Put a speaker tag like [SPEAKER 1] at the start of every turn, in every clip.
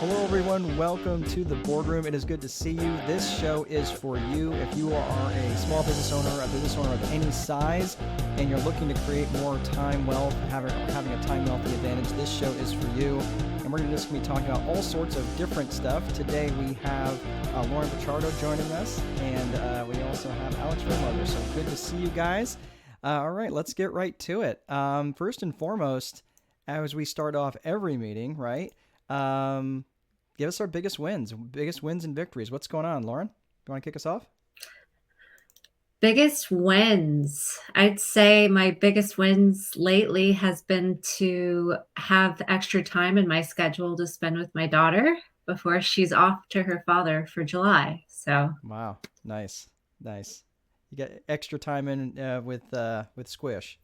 [SPEAKER 1] Hello, everyone. Welcome to the Boardroom. It is good to see you. This show is for you. If you are a small business owner, a business owner of any size, and you're looking to create more time wealth, having a time wealthy advantage, this show is for you. And we're just going to be talking about all sorts of different stuff. Today we have Lauren Pichardo joining us, and we also have Alex Rimlover. So good to see you guys. All right, let's get right to it. First and foremost, as we start off every meeting, right? Give us our biggest wins and victories. What's going on, Lauren? You want to kick us off?
[SPEAKER 2] Biggest wins. I'd say my biggest wins lately has been to have extra time in my schedule to spend with my daughter before she's off to her father for July. So,
[SPEAKER 1] Wow, nice. You get extra time in with Squish.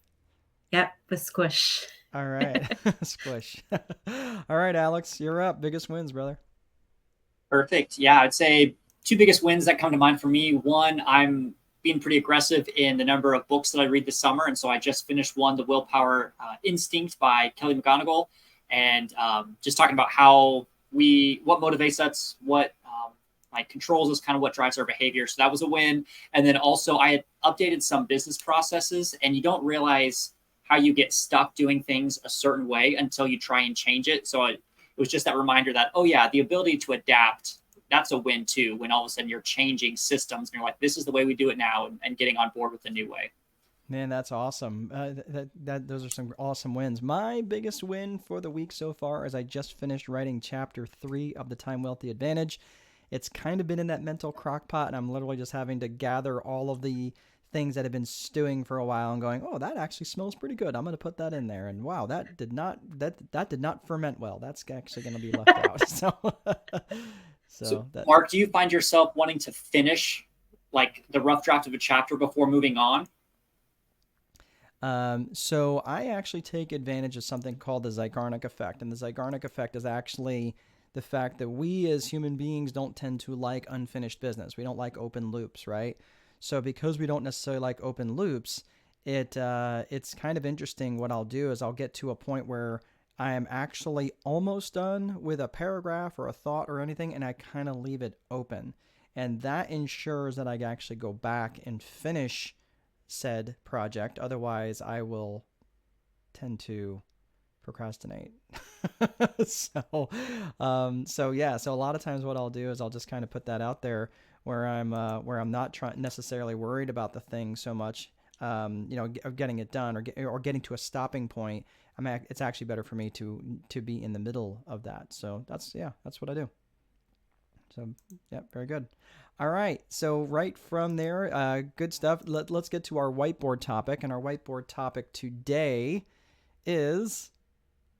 [SPEAKER 2] yep, with Squish.
[SPEAKER 1] All right, Squish. All right, Alex, you're up. Biggest wins, brother.
[SPEAKER 3] Perfect. Yeah, I'd say two biggest wins that come to mind for me. One, I'm being pretty aggressive in the number of books that I read this summer. And so I just finished one, The Willpower Instinct by Kelly McGonigal. And just talking about what motivates us, what like controls us, kind of what drives our behavior. So that was a win. And then also I had updated some business processes, and you don't realize how you get stuck doing things a certain way until you try and change it. So it was just that reminder that, oh yeah, the ability to adapt, that's a win too, when all of a sudden you're changing systems and you're like, this is the way we do it now, and getting on board with the new way.
[SPEAKER 1] Man, that's awesome. Those are some awesome wins. My biggest win for the week so far is I just finished writing chapter 3 of the Time Wealthy Advantage. It's kind of been in that mental crock pot, and I'm literally just having to gather all of the things that have been stewing for a while and going, oh, that actually smells pretty good. I'm going to put that in there. And wow, that did not ferment well. That's actually going to be left out.
[SPEAKER 3] So Mark, do you find yourself wanting to finish like the rough draft of a chapter before moving on?
[SPEAKER 1] So I actually take advantage of something called the Zeigarnik effect. And the Zeigarnik effect is actually the fact that we as human beings don't tend to like unfinished business. We don't like open loops, right? So because we don't necessarily like open loops, it's kind of interesting. What I'll do is I'll get to a point where I am actually almost done with a paragraph or a thought or anything, and I kind of leave it open. And that ensures that I actually go back and finish said project. Otherwise, I will tend to procrastinate. So a lot of times what I'll do is I'll just kind of put that out there where I'm not necessarily worried about the thing so much, of getting it done or getting to a stopping point. It's actually better for me to be in the middle of that. So that's what I do. So yeah, very good. All right, so right from there, good stuff. Let's get to our whiteboard topic, and our whiteboard topic today is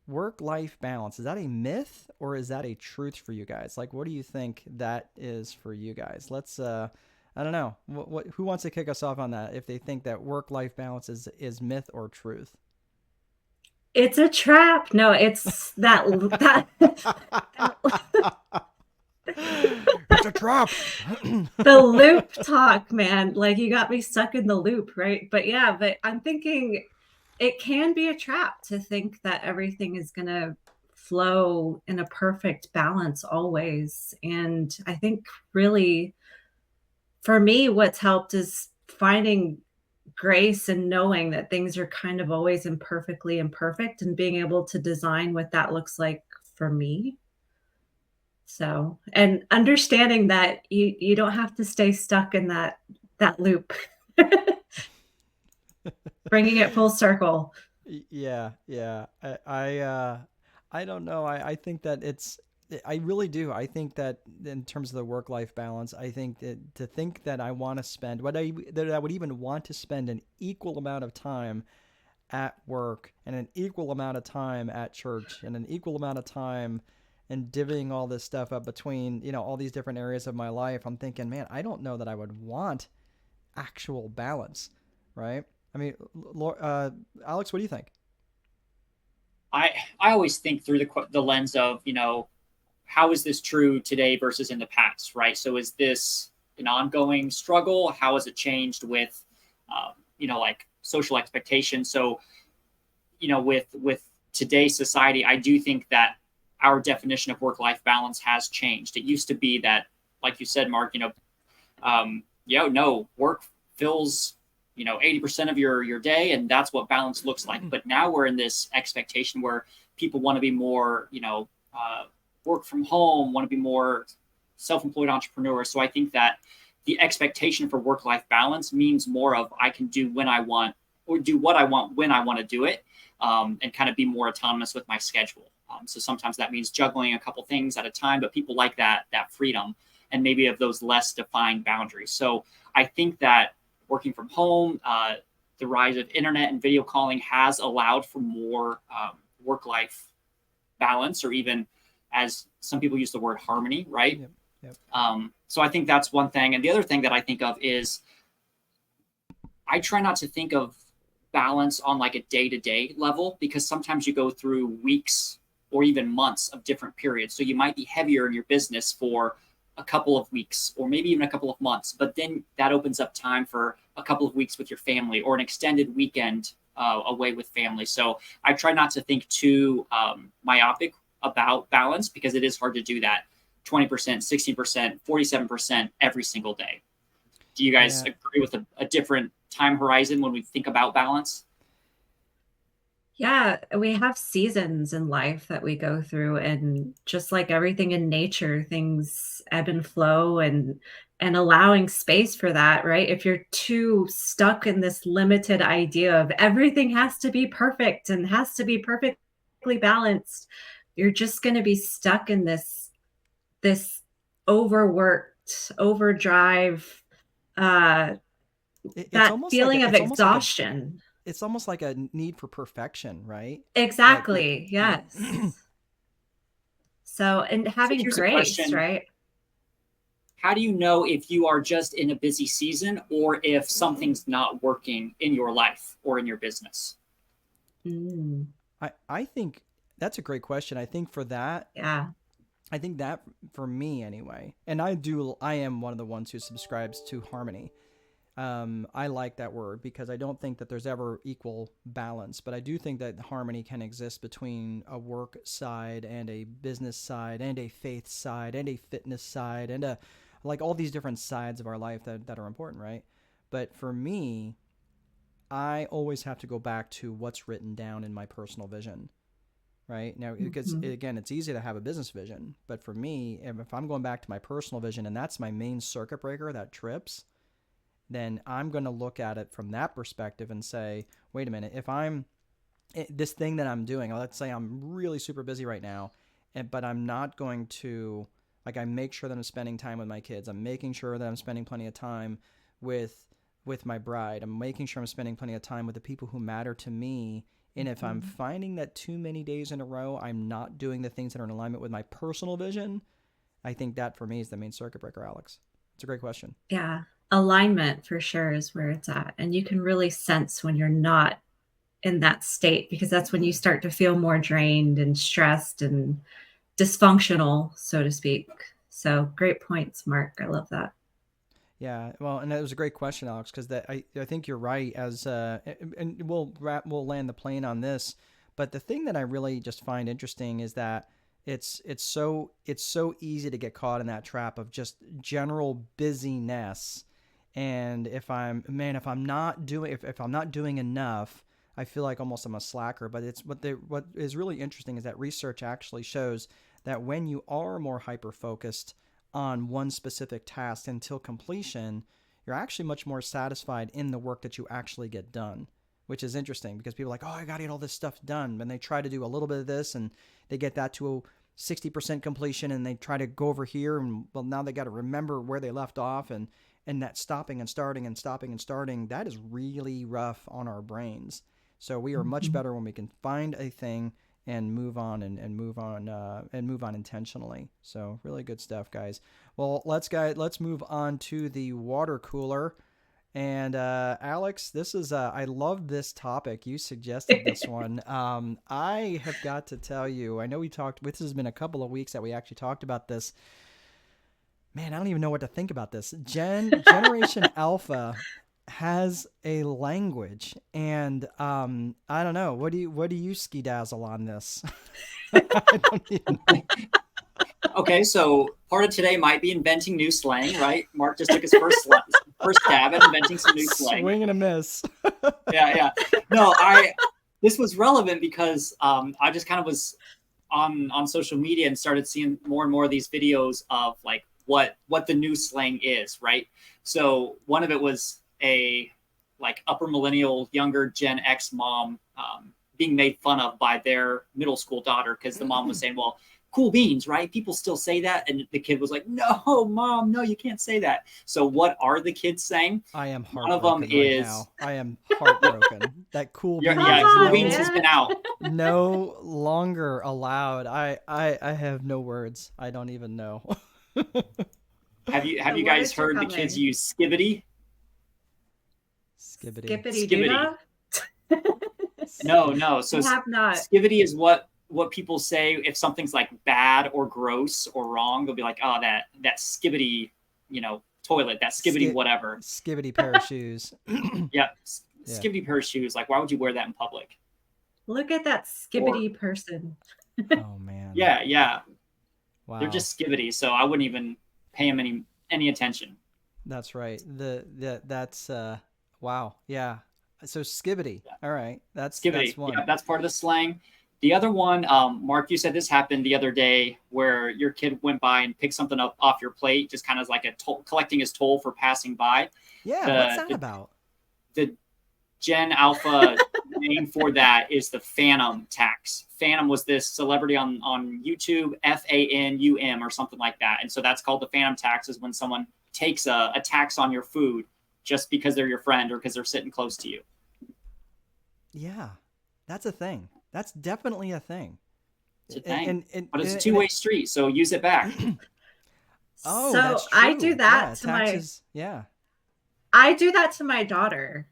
[SPEAKER 1] work-life balance. Is that a myth or is that a truth for you guys? Like, what do you think that is for you guys? Let's, I don't know. Who wants to kick us off on that? If they think that work-life balance is myth or truth?
[SPEAKER 2] It's a trap. No, it's that.
[SPEAKER 1] It's a trap.
[SPEAKER 2] The loop talk, man. Like, you got me stuck in the loop, right? But I'm thinking it can be a trap to think that everything is going to flow in a perfect balance always. And I think really for me, what's helped is finding grace and knowing that things are kind of always imperfectly imperfect and being able to design what that looks like for me. So, and understanding that you don't have to stay stuck in that loop. Bringing it full circle.
[SPEAKER 1] Yeah. I don't know. I think that I really do. I think that in terms of the work-life balance, I think that to think that I want to spend that I would even want to spend an equal amount of time at work and an equal amount of time at church and an equal amount of time and divvying all this stuff up between, all these different areas of my life. I'm thinking, man, I don't know that I would want actual balance, right? I mean, Alex, what do you think?
[SPEAKER 3] I always think through the lens of, how is this true today versus in the past, right? So is this an ongoing struggle? How has it changed with, like social expectations? So, with today's society, I do think that our definition of work-life balance has changed. It used to be that, like you said, Mark, no, work fills 80% of your day, and that's what balance looks like. But now we're in this expectation where people want to be more work from home, want to be more self-employed entrepreneurs. So I think that the expectation for work-life balance means more of I can do when I want or do what I want when I want to do it, and kind of be more autonomous with my schedule. So sometimes that means juggling a couple things at a time, but people like that freedom and maybe of those less defined boundaries. So I think that working from home, the rise of internet and video calling has allowed for more work-life balance, or even, as some people use the word, harmony, right?
[SPEAKER 1] Yep.
[SPEAKER 3] So I think that's one thing. And the other thing that I think of is I try not to think of balance on like a day-to-day level, because sometimes you go through weeks or even months of different periods. So you might be heavier in your business for a couple of weeks or maybe even a couple of months, but then that opens up time for a couple of weeks with your family or an extended weekend away with family. So I try not to think too myopic about balance, because it is hard to do that 20%, 60%, 47% every single day. Do you guys agree with a different time horizon when we think about balance?
[SPEAKER 2] Yeah, we have seasons in life that we go through, and just like everything in nature, things ebb and flow, and allowing space for that, right? If you're too stuck in this limited idea of everything has to be perfect and has to be perfectly balanced, you're just going to be stuck in this overworked, overdrive,
[SPEAKER 1] It's
[SPEAKER 2] that
[SPEAKER 1] almost like
[SPEAKER 2] feeling of
[SPEAKER 1] it's almost like a
[SPEAKER 2] exhaustion.
[SPEAKER 1] it's almost like a need for perfection, right? Like
[SPEAKER 2] Exactly.
[SPEAKER 1] yeah.
[SPEAKER 2] Yes. So, and
[SPEAKER 3] So
[SPEAKER 2] having
[SPEAKER 3] here's a
[SPEAKER 2] grace,
[SPEAKER 3] question.
[SPEAKER 2] right?
[SPEAKER 3] How do you know if you are just in a busy season or if something's not working in your life or in your business?
[SPEAKER 2] Mm,
[SPEAKER 1] I think that's a great question.
[SPEAKER 2] yeah.
[SPEAKER 1] I think that for me anyway, and I am one of the ones who subscribes to harmony. I like that word because I don't think that there's ever equal balance, but I do think that harmony can exist between a work side and a business side and a faith side and a fitness side and a like all these different sides of our life that are important, right? But for me, I always have to go back to what's written down in my personal vision, right? Now, because
[SPEAKER 2] Mhm.
[SPEAKER 1] again, it's easy to have a business vision, but for me, if I'm going back to my personal vision and that's my main circuit breaker that trips, then I'm going to look at it from that perspective and say, wait a minute, if I'm this thing that I'm doing, let's say I'm really super busy right now, but I'm not going to, like, I make sure that I'm spending time with my kids. I'm making sure that I'm spending plenty of time with my bride. I'm making sure I'm spending plenty of time with the people who matter to me. And if I'm finding that too many days in a row, I'm not doing the things that are in alignment with my personal vision, I think that for me is the main circuit breaker, Alex. It's a great question.
[SPEAKER 2] Yeah. Alignment for sure is where it's at. And you can really sense when you're not in that state, because that's when you start to feel more drained and stressed and dysfunctional, so to speak. So great points, Mark. I love that.
[SPEAKER 1] Yeah, well, and that was a great question, Alex, because that I think you're right. And we'll land the plane on this, but the thing that I really just find interesting is that it's so easy to get caught in that trap of just general busyness, and if I'm not doing if I'm not doing enough, I feel like almost I'm a slacker. But it's what is really interesting is that research actually shows that when you are more hyper focused on one specific task until completion, you're actually much more satisfied in the work that you actually get done, which is interesting because people are like, oh, I got to get all this stuff done. And they try to do a little bit of this and they get that to a 60% completion and they try to go over here. And well, now they got to remember where they left off. And that stopping and starting and stopping and starting, that is really rough on our brains. So we are much
[SPEAKER 2] Mhm.
[SPEAKER 1] better when we can find a thing and move on and move on intentionally. So really good stuff, guys. Well, let's move on to the water cooler. And Alex, this is I love this topic. You suggested this one. I have got to tell you, I know we talked. This has been a couple of weeks that we actually talked about this. Man, I don't even know what to think about this. Generation Alpha has a language, and I don't know. What do you ski dazzle on this? I don't even know.
[SPEAKER 3] Okay, so part of today might be inventing new slang, right? Mark just took his first stab at inventing some new slang.
[SPEAKER 1] Swing and a miss.
[SPEAKER 3] Yeah. No, this was relevant because I just kind of was on social media and started seeing more and more of these videos of like what the new slang is, right? So one of it was a like upper millennial, younger Gen X mom being made fun of by their middle school daughter because the mom was saying, well, cool beans, right? People still say that. And the kid was like, no, mom, no, you can't say that. So what are the kids saying?
[SPEAKER 1] I am
[SPEAKER 3] One of
[SPEAKER 1] heartbroken
[SPEAKER 3] them
[SPEAKER 1] right
[SPEAKER 3] is
[SPEAKER 1] now. I am heartbroken. That cool beans
[SPEAKER 3] yeah,
[SPEAKER 2] Come
[SPEAKER 3] cool
[SPEAKER 2] on,
[SPEAKER 3] beans
[SPEAKER 1] no,
[SPEAKER 3] has
[SPEAKER 2] man.
[SPEAKER 3] been out.
[SPEAKER 1] no longer allowed. I have no words. I don't even know.
[SPEAKER 3] Have you
[SPEAKER 2] The
[SPEAKER 3] guys
[SPEAKER 2] words are
[SPEAKER 3] heard the kids
[SPEAKER 2] coming.
[SPEAKER 3] use skibbity?
[SPEAKER 1] Skibbity.
[SPEAKER 2] Skippity
[SPEAKER 3] Skibbity.
[SPEAKER 2] doodah.
[SPEAKER 3] No. So
[SPEAKER 2] I have not.
[SPEAKER 3] skibbity is what people say if something's like bad or gross or wrong. They'll be like, oh, that skibbity, toilet, that skibbity whatever.
[SPEAKER 1] Skibbity pair of shoes.
[SPEAKER 3] Yeah,
[SPEAKER 1] Yeah.
[SPEAKER 3] skibbity pair of shoes. Like, why would you wear that in public?
[SPEAKER 2] Look at that skibbity person.
[SPEAKER 1] Oh man.
[SPEAKER 3] Yeah.
[SPEAKER 1] Wow.
[SPEAKER 3] They're just skibbity, so I wouldn't even pay them any attention.
[SPEAKER 1] That's right. That's wow. Yeah. So skibbity.
[SPEAKER 3] Yeah.
[SPEAKER 1] All right. That's
[SPEAKER 3] Skibbity.
[SPEAKER 1] one.
[SPEAKER 3] Yeah, that's part of the slang. The other one, Mark, you said this happened the other day where your kid went by and picked something up off your plate, just kind of like collecting his toll for passing by.
[SPEAKER 1] Yeah. What's that about?
[SPEAKER 3] The Gen Alpha name for that is the Phantom tax. Phantom was this celebrity on YouTube, FANUM or something like that. And so that's called the Phantom tax, is when someone takes a tax on your food just because they're your friend or because they're sitting close to you.
[SPEAKER 1] Yeah. That's a thing. That's definitely a thing.
[SPEAKER 3] It's a thing.
[SPEAKER 1] And
[SPEAKER 3] but it's a two-way street, so use it back.
[SPEAKER 1] Oh,
[SPEAKER 2] so
[SPEAKER 1] that's true.
[SPEAKER 2] I do that
[SPEAKER 1] yeah,
[SPEAKER 2] to
[SPEAKER 1] taxes,
[SPEAKER 2] I do that to my daughter.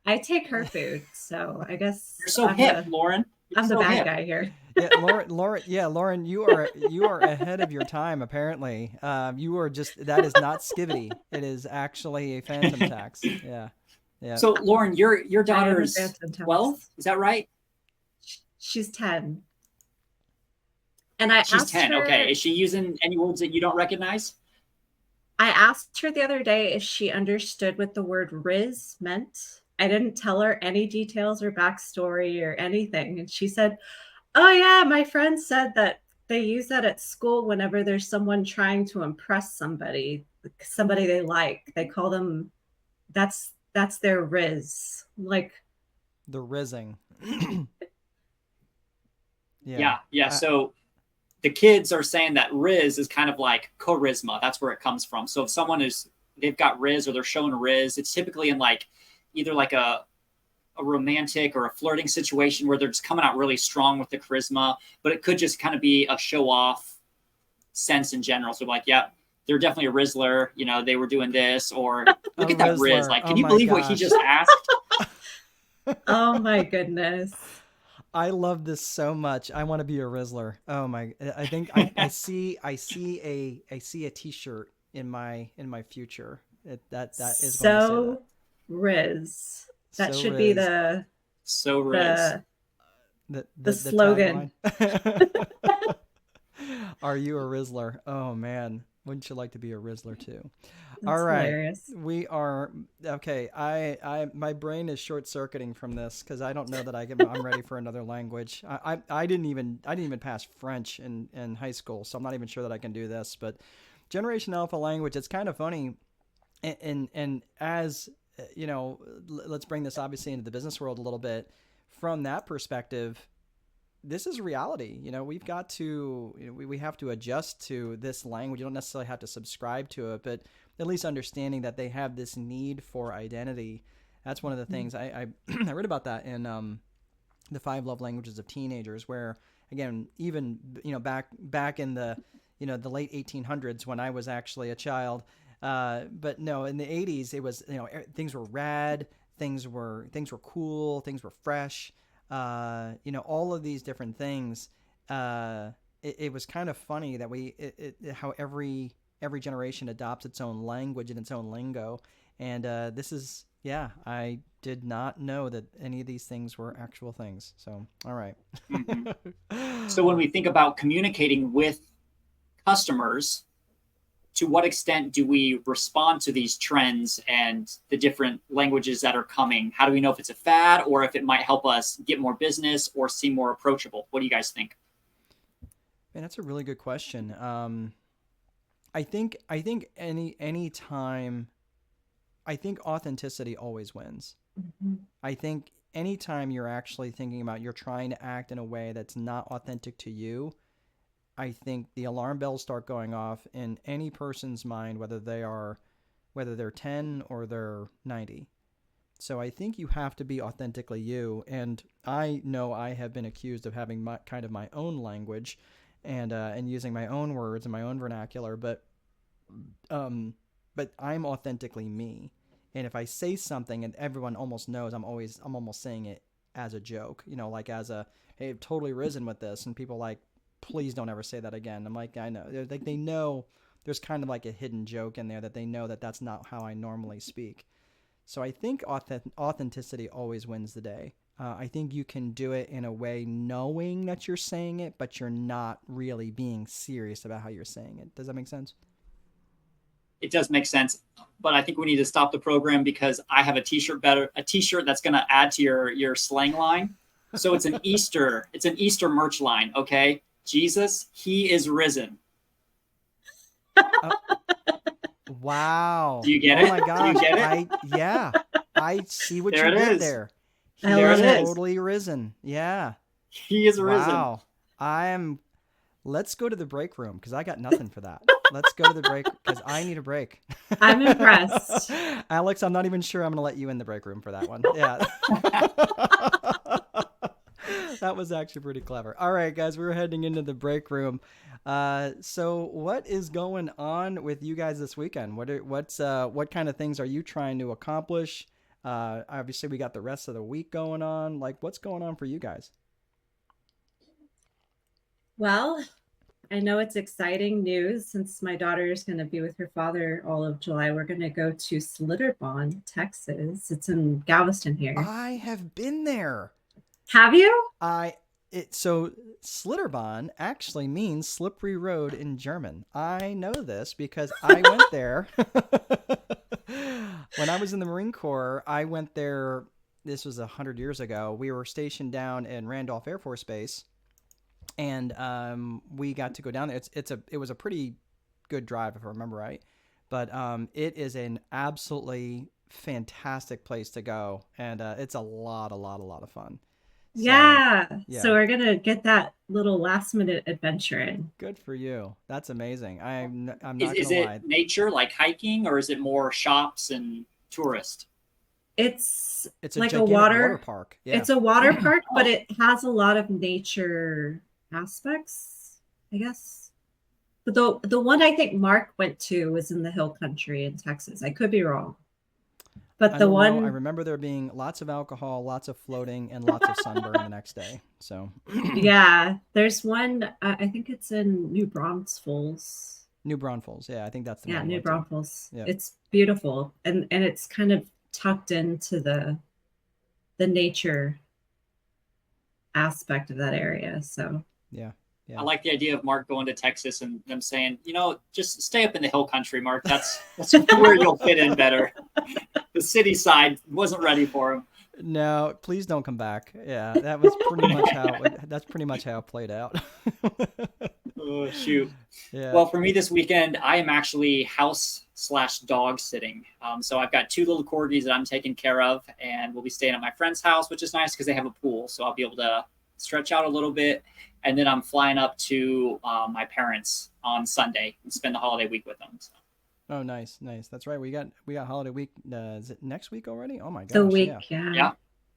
[SPEAKER 2] I take her food, so I guess
[SPEAKER 3] You're so hip, Lauren.
[SPEAKER 2] I'm the
[SPEAKER 3] so
[SPEAKER 2] bad
[SPEAKER 3] hip.
[SPEAKER 2] guy here.
[SPEAKER 1] Yeah, Lauren, you are ahead of your time. Apparently, you are just that is not skibbity. It is actually a phantom tax. Yeah.
[SPEAKER 3] So, Lauren, your
[SPEAKER 2] I am a
[SPEAKER 3] daughter's
[SPEAKER 2] phantom tax.
[SPEAKER 3] 12. Is that right?
[SPEAKER 2] She's 10. And I
[SPEAKER 3] She's
[SPEAKER 2] asked
[SPEAKER 3] 10.
[SPEAKER 2] her,
[SPEAKER 3] Okay. Is she using any words that you don't recognize?
[SPEAKER 2] I asked her the other day if she understood what the word Riz meant. I didn't tell her any details or backstory or anything. And she said, oh, yeah, my friend said that they use that at school whenever there's someone trying to impress somebody they like. They call them, that's their Riz. Like,
[SPEAKER 1] The rizzing.
[SPEAKER 3] Yeah. So the kids are saying that Riz is kind of like charisma. That's where it comes from. So if someone they've got Riz or they're showing Riz, it's typically in like either like a romantic or a flirting situation where they're just coming out really strong with the charisma, but it could just kind of be a show off sense in general. So like, yeah, they're definitely a Rizzler. They were doing this, or look at that
[SPEAKER 1] Rizzler.
[SPEAKER 3] Riz. Like, can
[SPEAKER 1] Oh
[SPEAKER 3] you
[SPEAKER 1] my
[SPEAKER 3] believe what he
[SPEAKER 1] gosh.
[SPEAKER 3] just asked?
[SPEAKER 2] oh my goodness.
[SPEAKER 1] I love this so much. I want to be a Rizzler. Oh my! I think I see a T-shirt in my future. That is
[SPEAKER 2] so
[SPEAKER 1] going to say that.
[SPEAKER 2] Riz. That
[SPEAKER 1] So
[SPEAKER 2] should be
[SPEAKER 1] Riz.
[SPEAKER 3] So Riz.
[SPEAKER 2] the slogan.
[SPEAKER 1] Are you a Rizzler? Oh man, wouldn't you like to be a Rizzler too?
[SPEAKER 2] That's
[SPEAKER 1] All right,
[SPEAKER 2] hilarious.
[SPEAKER 1] we are okay. I my brain is short circuiting from this because I don't know that I'm ready for another language. I didn't even pass French in high school, so I'm not even sure that I can do this. But Generation Alpha language, it's kind of funny, and as let's bring this obviously into the business world a little bit. From that perspective, this is reality. We've got to, we have to adjust to this language. You don't necessarily have to subscribe to it, but at least understanding that they have this need for identity. That's one of the things I read about that in the 5 Love Languages of Teenagers, where again, even back in the the late 1800s when I was actually a child. But no, in the 80s, it was, things were rad, things were cool, things were fresh, all of these different things. It was kind of funny that how every generation adopts its own language and its own lingo. And this is Yeah, I did not know that any of these things were actual things. So, all right.
[SPEAKER 3] Mhm. So when we think about communicating with customers, to what extent do we respond to these trends and the different languages that are coming? How do we know if it's a fad or if it might help us get more business or seem more approachable? What do you guys think?
[SPEAKER 1] Man, that's a really good question. I think any time, I think authenticity always wins.
[SPEAKER 2] Mhm.
[SPEAKER 1] I think anytime you're actually thinking about you're trying to act in a way that's not authentic to you, I think the alarm bells start going off in any person's mind, whether they're 10 or they're 90. So I think you have to be authentically you. And I know I have been accused of having kind of my own language and using my own words and my own vernacular, um, but I'm authentically me. And if I say something and everyone almost knows, I'm almost saying it as a joke, like as a, hey, I've totally risen with this, and people like, please don't ever say that again. I'm like, I know, like they know there's kind of like a hidden joke in there that they know that that's not how I normally speak. So I think authenticity always wins the day. I think you can do it in a way knowing that you're saying it, but you're not really being serious about how you're saying it. Does that make sense?
[SPEAKER 3] It does make sense, but I think we need to stop the program because I have a t-shirt that's going to add to your slang line. So it's an Easter merch line. Okay. Jesus, he is risen.
[SPEAKER 1] Uh, wow.
[SPEAKER 3] Do you get
[SPEAKER 1] Oh
[SPEAKER 3] it?
[SPEAKER 1] my
[SPEAKER 3] Do you
[SPEAKER 1] gosh.
[SPEAKER 3] get it?
[SPEAKER 1] Yeah. I see what
[SPEAKER 3] There
[SPEAKER 1] you
[SPEAKER 3] it
[SPEAKER 1] did
[SPEAKER 3] is.
[SPEAKER 1] there.
[SPEAKER 2] I
[SPEAKER 1] He
[SPEAKER 3] There
[SPEAKER 1] is
[SPEAKER 2] love
[SPEAKER 3] it
[SPEAKER 2] it.
[SPEAKER 3] is.
[SPEAKER 1] totally risen. Yeah.
[SPEAKER 3] He is risen.
[SPEAKER 1] Wow. Let's go to the break room because I got nothing for that. Let's go to the break because I need a break.
[SPEAKER 2] I'm impressed.
[SPEAKER 1] Alex, I'm not even sure I'm going to let you in the break room for that one. Yeah. That was actually pretty clever. All right, guys, we're heading into the break room. So what is going on with you guys this weekend? What kind of things are you trying to accomplish? Obviously, we got the rest of the week going on. Like, what's going on for you guys?
[SPEAKER 2] Well, I know it's exciting news since my daughter is going to be with her father all of July. We're going to go to Slitterbond, Texas. It's in Galveston here.
[SPEAKER 1] I have been there.
[SPEAKER 2] Have you?
[SPEAKER 1] So Slitterbahn actually means slippery road in German. I know this because I went there when I was in the Marine Corps. I went there. This was 100 years ago. We were stationed down in Randolph Air Force Base, and we got to go down there. It was a pretty good drive if I remember right, but it is an absolutely fantastic place to go, and it's a lot of fun. So
[SPEAKER 2] Yeah. So
[SPEAKER 1] yeah,
[SPEAKER 2] we're going to get that little last minute adventure in.
[SPEAKER 1] good for you. That's amazing. I'm
[SPEAKER 3] Is,
[SPEAKER 1] not
[SPEAKER 3] is
[SPEAKER 1] gonna
[SPEAKER 3] it
[SPEAKER 1] lie.
[SPEAKER 3] nature like hiking or is it more shops and tourist?
[SPEAKER 2] It's
[SPEAKER 1] It's a
[SPEAKER 2] like a
[SPEAKER 1] gigantic water
[SPEAKER 2] water,
[SPEAKER 1] park. Yeah.
[SPEAKER 2] it's a water park, but
[SPEAKER 3] Oh,
[SPEAKER 2] it has a lot of nature aspects, I guess. But the one I think Mark went to was in the hill country in Texas. I could be wrong. But
[SPEAKER 1] I
[SPEAKER 2] the
[SPEAKER 1] don't know. I
[SPEAKER 2] one,
[SPEAKER 1] remember there being lots of alcohol, lots of floating, and lots of sunburn the next day. So
[SPEAKER 2] yeah, there's one, I think it's in New Braunfels.
[SPEAKER 1] New Braunfels. Yeah, I think that's the one
[SPEAKER 2] Yeah,
[SPEAKER 1] we
[SPEAKER 2] New
[SPEAKER 1] went to.
[SPEAKER 2] Braunfels.
[SPEAKER 1] Yeah.
[SPEAKER 2] It's beautiful, and it's kind of tucked into the nature aspect of that area. So
[SPEAKER 1] Yeah.
[SPEAKER 3] I
[SPEAKER 1] Yeah.
[SPEAKER 3] like the idea of Mark going to Texas and them saying, just stay up in the hill country, Mark. That's where you'll fit in better. The city side wasn't ready for him.
[SPEAKER 1] No, please don't come back. Yeah, that was pretty much how. That's pretty much how it played out.
[SPEAKER 3] Oh, shoot.
[SPEAKER 1] Yeah.
[SPEAKER 3] Well, for me this weekend, I am actually house/dog sitting. So I've got two little corgis that I'm taking care of, and we'll be staying at my friend's house, which is nice because they have a pool. So I'll be able to stretch out a little bit. And then I'm flying up to my parents on Sunday and spend the holiday week with them. So.
[SPEAKER 1] Oh, nice, nice. That's right. We got holiday week. Is it next week already? Oh my
[SPEAKER 2] the
[SPEAKER 1] gosh, yeah.
[SPEAKER 2] week, yeah,
[SPEAKER 3] Yeah,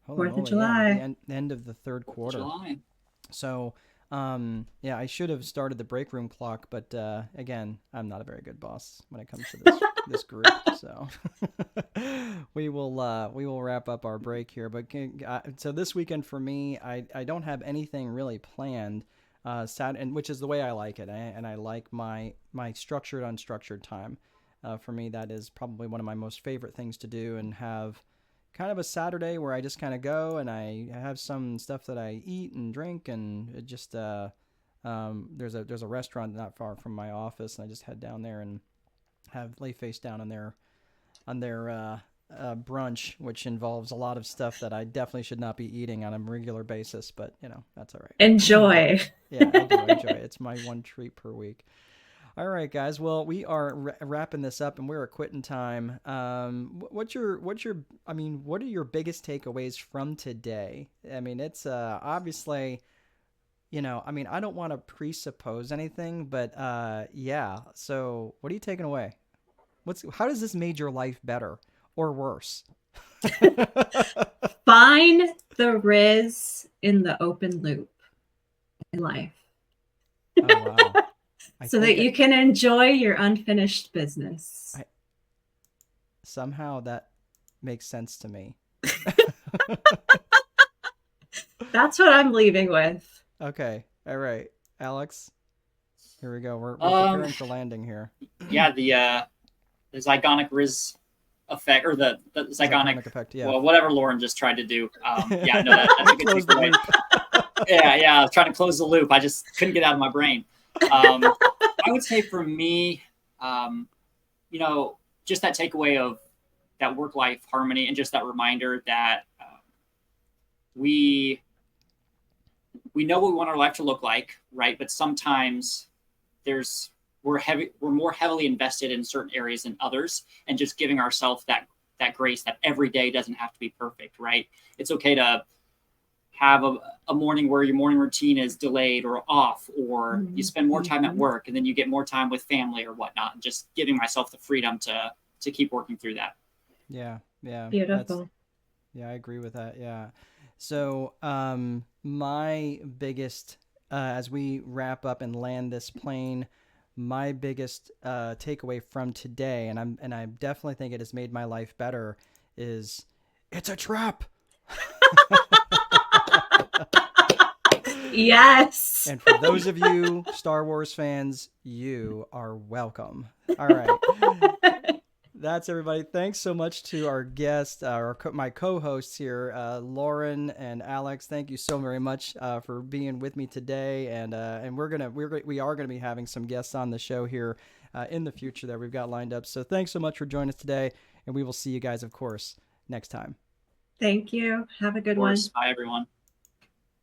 [SPEAKER 1] Holy
[SPEAKER 2] 4th of
[SPEAKER 1] moly, yeah. The
[SPEAKER 2] July.
[SPEAKER 1] end of the third
[SPEAKER 3] 4th of
[SPEAKER 1] quarter.
[SPEAKER 3] July.
[SPEAKER 1] So, yeah, I should have started the break room clock, but again, I'm not a very good boss when it comes to this group. So, we will wrap up our break here. But so this weekend for me, I don't have anything really planned. And which is the way I like it, and I like my structured unstructured time. For me, that is probably one of my most favorite things to do, and have kind of a Saturday where I just kind of go and I have some stuff that I eat and drink, and it just there's a restaurant not far from my office, and I just head down there and lay face down on their brunch, which involves a lot of stuff that I definitely should not be eating on a regular basis, but that's all right.
[SPEAKER 2] Enjoy.
[SPEAKER 1] Yeah, I do enjoy it. It's my one treat per week. All right, guys. Well, we are wrapping this up, and we're at quitting time. What are your biggest takeaways from today? I mean, it's obviously, I don't want to presuppose anything, but yeah. So, what are you taking away? How does this made your life better or worse?
[SPEAKER 2] Find the Riz in the open loop in life.
[SPEAKER 1] Oh, wow.
[SPEAKER 2] So that you can enjoy your unfinished business.
[SPEAKER 1] Somehow that makes sense to me.
[SPEAKER 2] That's what I'm leaving with.
[SPEAKER 1] Okay. All right. Alex, here we go. We're preparing for landing here.
[SPEAKER 3] Yeah, the zygonic Riz effect, or the zygonic
[SPEAKER 1] effect, yeah.
[SPEAKER 3] Well, whatever Lauren just tried to do. Yeah, no, that's a good takeaway. Yeah, I was trying to close the loop. I just couldn't get out of my brain. I would say for me, just that takeaway of that work-life harmony, and just that reminder that we know what we want our life to look like, right? But sometimes we're more heavily invested in certain areas than others, and just giving ourselves that grace that every day doesn't have to be perfect, right? It's okay to have a morning where your morning routine is delayed or off, or you spend more time at work and then you get more time with family or whatnot, and just giving myself the freedom to keep working through that.
[SPEAKER 1] Yeah.
[SPEAKER 2] Beautiful.
[SPEAKER 1] Yeah, I agree with that. Yeah. So my biggest, as we wrap up and land this plane, my biggest takeaway from today, and I definitely think it has made my life better, is it's a trap.
[SPEAKER 2] Yes.
[SPEAKER 1] And for those of you Star Wars fans, you are welcome. All right. That's everybody. Thanks so much to our guests, my co-hosts here, Lauren and Alex. Thank you so very much for being with me today. And we are gonna be having some guests on the show here in the future that we've got lined up. So thanks so much for joining us today, and we will see you guys, of course, next time.
[SPEAKER 2] Thank you. Have a good one.
[SPEAKER 3] Bye, everyone.